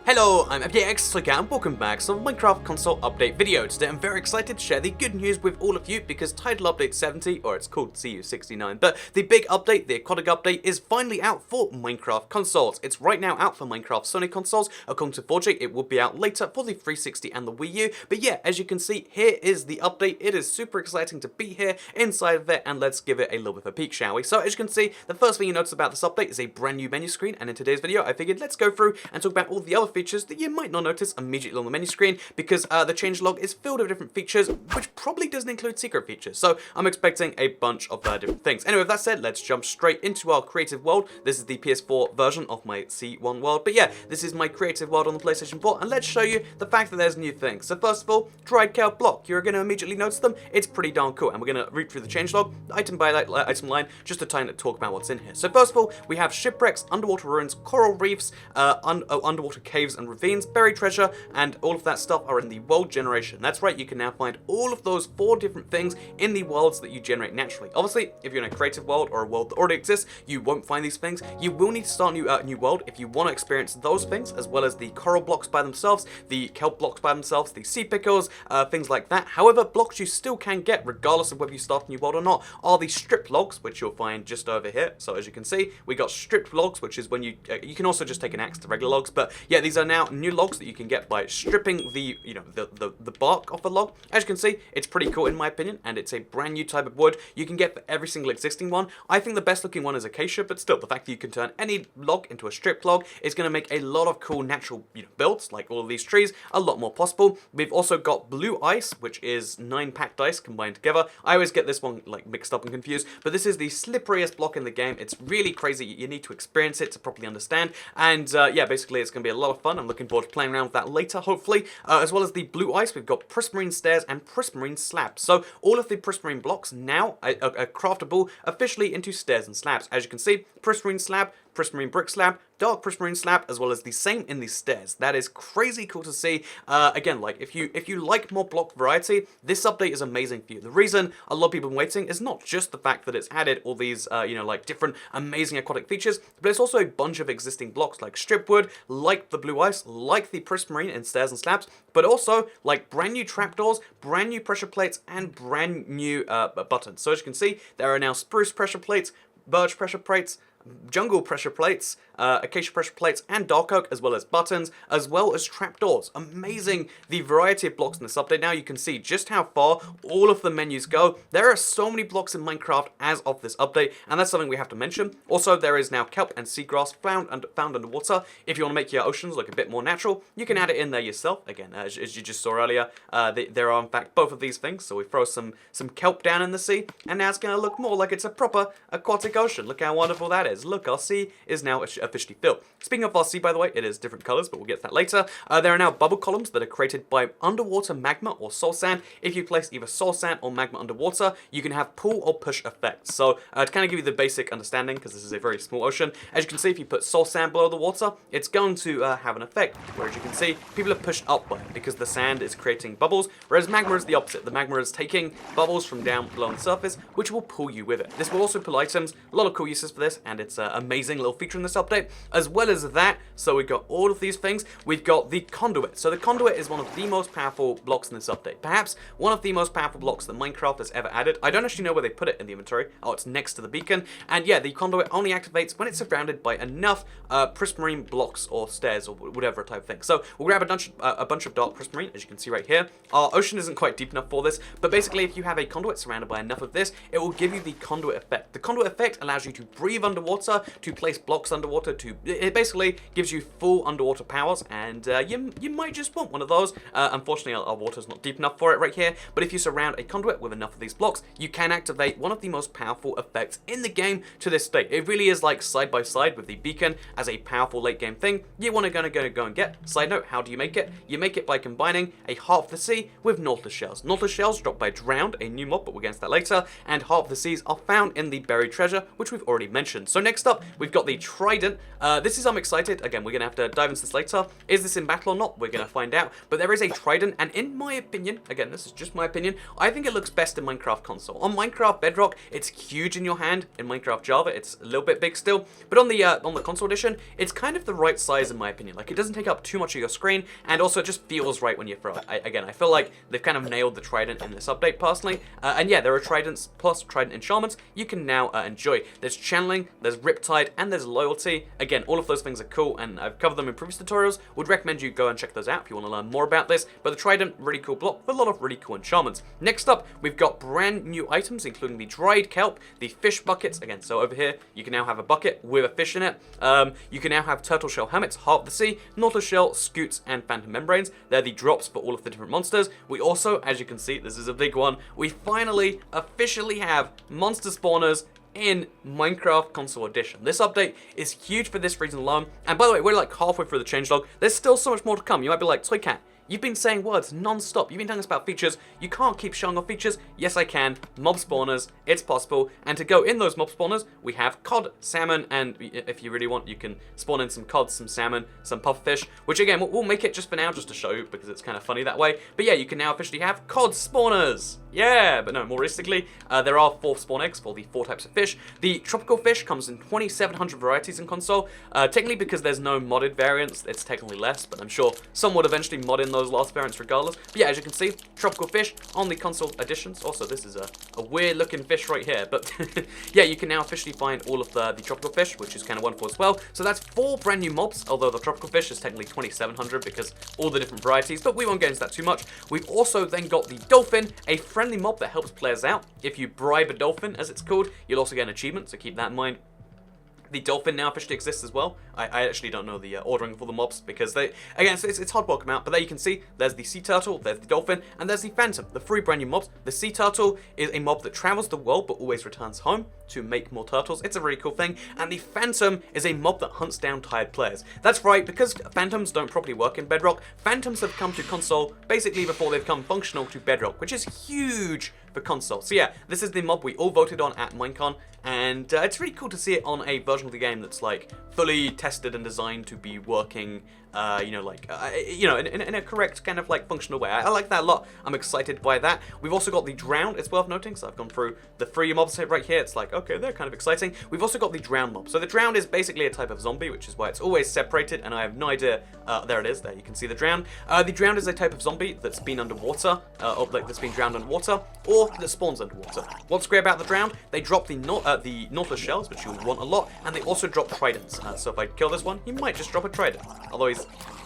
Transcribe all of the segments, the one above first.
Hello, I'm FTX, and welcome back to the Minecraft console update video. Today I'm very excited to share the good news with all of you because title update 70, or it's called TU69, but the big update, the aquatic update, is finally out for Minecraft consoles. It's right now out for Minecraft Sony consoles. According to 4G, it will be out later for the 360 and the Wii U, but yeah, as you can see, here is the update. It is super exciting to be here inside of it, and let's give it a little bit of a peek, shall we? So as you can see, the first thing you notice about this update is a brand new menu screen, and in today's video, I figured let's go through and talk about all the other features that you might not notice immediately on the menu screen because the changelog is filled with different features, which probably doesn't include secret features. So I'm expecting a bunch of different things. Anyway, with that said, let's jump straight into our creative world. This is the PS4 version of my C1 world, but yeah, this is my creative world on the PlayStation 4, and let's show you the fact that there's new things. So first of all, dried kelp block. You're going to immediately notice them. It's pretty darn cool, and we're going to read through the changelog, item by item line, just to talk about what's in here. So first of all, we have shipwrecks, underwater ruins, coral reefs, underwater caves and ravines, buried treasure, and all of that stuff are in the world generation. That's right, you can now find all of those 4 different things in the worlds that you generate naturally. Obviously, if you're in a creative world or a world that already exists, you won't find these things. You will need to start a new world if you want to experience those things, as well as the coral blocks by themselves, the kelp blocks by themselves, the sea pickles, things like that. However, blocks you still can get, regardless of whether you start a new world or not, are the strip logs, which you'll find just over here. So as you can see, we got stripped logs, which is when you can also just take an axe to regular logs, but yeah, these are now new logs that you can get by stripping the the bark off a log. As you can see, it's pretty cool in my opinion, and it's a brand new type of wood you can get for every single existing one. I think the best looking one is acacia, but still, the fact that you can turn any log into a stripped log is going to make a lot of cool natural builds, like all of these trees, a lot more possible. We've also got blue ice, which is 9 packed ice combined together. I always get this one like mixed up and confused, but this is the slipperiest block in the game. It's really crazy. You need to experience it to properly understand, and yeah, basically it's going to be a lot of fun. I'm looking forward to playing around with that later, hopefully. As well as the blue ice, we've got prismarine stairs and prismarine slabs. So all of the prismarine blocks now are craftable officially into stairs and slabs. As you can see, prismarine slab, prismarine brick slab, dark prismarine slab, as well as the same in the stairs. That is crazy cool to see. Again, like if you like more block variety, this update is amazing for you. The reason a lot of people have been waiting is not just the fact that it's added all these like different amazing aquatic features, but it's also a bunch of existing blocks like strip wood, like the blue ice, like the prismarine in stairs and slabs, but also like brand new trapdoors, brand new pressure plates, and brand new buttons. So as you can see, there are now spruce pressure plates, birch pressure plates, jungle pressure plates, acacia pressure plates, and dark oak, as well as buttons, as well as trapdoors. Amazing the variety of blocks in this update. Now you can see just how far all of the menus go. There are so many blocks in Minecraft as of this update, and that's something we have to mention. Also, there is now kelp and seagrass found underwater. If you want to make your oceans look a bit more natural, you can add it in there yourself. Again, as you just saw earlier, there are in fact both of these things. So we throw some kelp down in the sea, and now it's going to look more like it's a proper aquatic ocean. Look how wonderful that is. Look, our sea is now officially filled. Speaking of our sea, by the way, it is different colors, but we'll get to that later. There are now bubble columns that are created by underwater magma or soul sand. If you place either soul sand or magma underwater, you can have pull or push effects. So to kind of give you the basic understanding, because this is a very small ocean, as you can see, if you put soul sand below the water, it's going to have an effect. Whereas you can see, people are pushed up by it because the sand is creating bubbles, whereas magma is the opposite. The magma is taking bubbles from down below the surface, which will pull you with it. This will also pull items. A lot of cool uses for this, and it's an amazing little feature in this update. As well as that, so we've got all of these things. We've got the conduit. So the conduit is one of the most powerful blocks in this update. Perhaps one of the most powerful blocks that Minecraft has ever added. I don't actually know where they put it in the inventory. Oh, it's next to the beacon. And yeah, the conduit only activates when it's surrounded by enough prismarine blocks or stairs or whatever type of thing. So we'll grab a bunch of dark prismarine, as you can see right here. Our ocean isn't quite deep enough for this, but basically if you have a conduit surrounded by enough of this, it will give you the conduit effect. The conduit effect allows you to breathe underwater, to place blocks underwater, it basically gives you full underwater powers, and you might just want one of those. Unfortunately, our water's not deep enough for it right here, but if you surround a conduit with enough of these blocks, you can activate one of the most powerful effects in the game to this date. It really is like side by side with the beacon as a powerful late game thing you want to go and get. Side note, how do you make it? You make it by combining a Heart of the Sea with Nautilus Shells. Nautilus Shells dropped by Drowned, a new mob, but we'll get into that later, and Heart of the Seas are found in the buried treasure, which we've already mentioned. So next up, we've got the Trident. This is, I'm excited. Again, we're going to have to dive into this later. Is this in battle or not? We're going to find out. But there is a Trident, and in my opinion, again, this is just my opinion, I think it looks best in Minecraft console. On Minecraft Bedrock, it's huge in your hand. In Minecraft Java, it's a little bit big still. But on the console edition, it's kind of the right size in my opinion. Like, it doesn't take up too much of your screen, and also it just feels right when you throw it. Again, I feel like they've kind of nailed the Trident in this update personally. And yeah, there are Tridents plus Trident enchantments you can now enjoy. There's channeling, there's Riptide, and there's loyalty. Again, all of those things are cool, and I've covered them in previous tutorials. Would recommend you go and check those out if you want to learn more about this. But the Trident, really cool block with a lot of really cool enchantments. Next up, we've got brand new items, including the dried kelp, the fish buckets. Again, so over here, you can now have a bucket with a fish in it. You can now have turtle shell helmets, Heart of the Sea, nautilus shell, scoots, and phantom membranes. They're the drops for all of the different monsters. We also, as you can see, this is a big one, we finally officially have monster spawners in Minecraft Console Edition. This update is huge for this reason alone. And by the way, we're like halfway through the changelog. There's still so much more to come. You might be like, Toycat, you've been saying words non-stop. You've been telling us about features. You can't keep showing off features. Yes, I can. Mob spawners. It's possible. And to go in those mob spawners, we have cod, salmon, and if you really want, you can spawn in some cod, some salmon, some pufferfish, which again, we'll make it just for now, just to show you, because it's kind of funny that way. But yeah, you can now officially have cod spawners. Yeah, but no, more realistically, there are 4 spawn eggs for the 4 types of fish. The tropical fish comes in 2,700 varieties in console. Technically, because there's no modded variants, it's technically less, but I'm sure some would eventually mod in those last variants regardless. But yeah, as you can see, tropical fish on the console editions. Also, this is a weird looking fish right here, but yeah, you can now officially find all of the tropical fish, which is kind of wonderful as well. So that's 4 brand new mobs, although the tropical fish is technically 2,700 because all the different varieties, but we won't get into that too much. We've also then got the dolphin, a friendly mob that helps players out. If you bribe a dolphin, as it's called, you'll also get an achievement, so keep that in mind. The dolphin now officially exists as well. I actually don't know the ordering for the mobs because they, again, it's hard to work them out, but there you can see there's the sea turtle, there's the dolphin, and there's the phantom, the 3 brand new mobs. The sea turtle is a mob that travels the world but always returns home to make more turtles. It's a really cool thing. And the phantom is a mob that hunts down tired players. That's right, because phantoms don't properly work in Bedrock, phantoms have come to console basically before they've become functional to Bedrock, which is huge for console. So yeah, this is the mob we all voted on at Minecon, and it's really cool to see it on a version of the game that's like fully tested and designed to be working, in a correct kind of like functional way. I like that a lot. I'm excited by that. We've also got the drowned. It's worth noting, so I've gone through the 3 mobs right here. It's like, okay, they're kind of exciting. We've also got the drowned mob. So the drowned is basically a type of zombie, which is why it's always separated, and I have no idea. There it is. There you can see the drowned. The drowned is a type of zombie that's been underwater, or like that's been drowned underwater, or that spawns underwater. What's great about the drowned? They drop the nautilus shells, which you'll want a lot, and they also drop tridents. So if I kill this one, he might just drop a trident. Although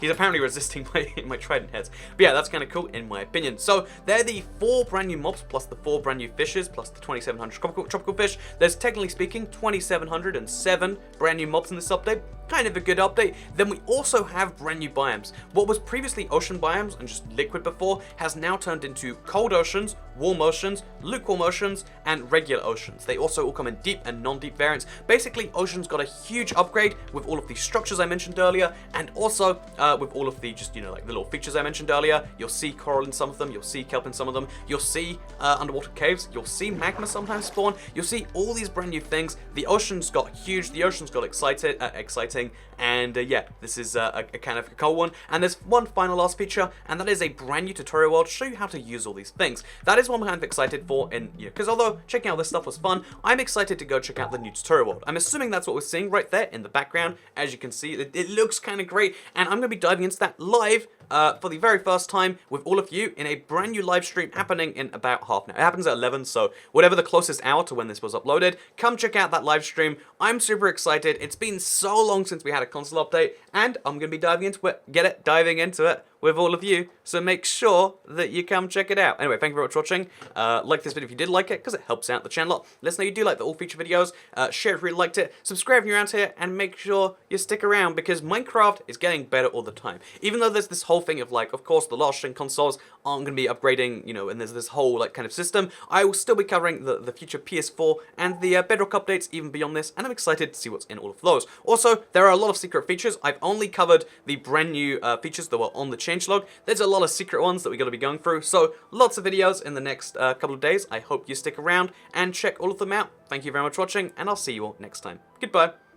he's apparently resisting my trident heads. But yeah, that's kind of cool in my opinion. So they're the 4 brand new mobs plus the 4 brand new fishes plus the 2,700 tropical fish. There's technically speaking 2,707 brand new mobs in this update. Kind of a good update. Then we also have brand new biomes. What was previously ocean biomes and just liquid before has now turned into cold oceans, warm oceans, lukewarm oceans, and regular oceans. They also all come in deep and non-deep variants. Basically, oceans got a huge upgrade with all of the structures I mentioned earlier, and also with all of the just, like the little features I mentioned earlier. You'll see coral in some of them, you'll see kelp in some of them, you'll see underwater caves, you'll see magma sometimes spawn, you'll see all these brand new things. The oceans got huge, the oceans got exciting, and yeah, this is a kind of a cool one. And there's one final last feature, and that is a brand new tutorial world to show you how to use all these things. That is one I'm kind of excited for, because although checking out this stuff was fun, I'm excited to go check out the new tutorial world. I'm assuming that's what we're seeing right there in the background. As you can see, it looks kind of great, and I'm going to be diving into that live for the very first time with all of you in a brand new live stream happening in about half an hour. It happens at 11, so whatever the closest hour to when this was uploaded, come check out that live stream. I'm super excited. It's been so long since we had a console update, and I'm going to be diving into it. Get it? Diving into it with all of you, so make sure that you come check it out. Anyway, thank you very much for watching. Like this video if you did like it, because it helps out the channel a lot. Let us know you do like the all feature videos. Share if you really liked it. Subscribe if you're around here, and make sure you stick around, because Minecraft is getting better all the time. Even though there's this whole thing of like, of course, the last gen consoles aren't going to be upgrading, and there's this whole like kind of system, I will still be covering the future PS4 and the Bedrock updates even beyond this, and I'm excited to see what's in all of those. Also, there are a lot of secret features. I've only covered the brand new features that were on the chip changelog. There's a lot of secret ones that we're going to be going through, so lots of videos in the next couple of days. I hope you stick around and check all of them out. Thank you very much for watching, and I'll see you all next time. Goodbye.